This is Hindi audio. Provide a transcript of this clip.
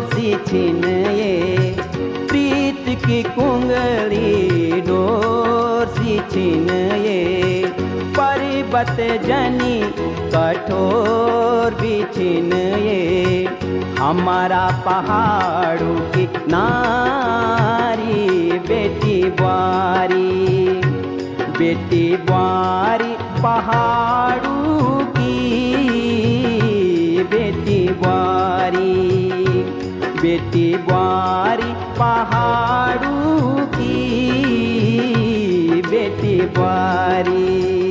सी छिन ये, प्रीत की कुंगली डोर सी छिन ये, पर्वत जनी कठोर भी छिन ये, हमारा पहाड़ों की नारी बेटी बुआरी, बेटी बुआरी पहाड़ों की बेटी बुआरी, बेटी बुआरी पहाड़ों की बेटी बुआरी।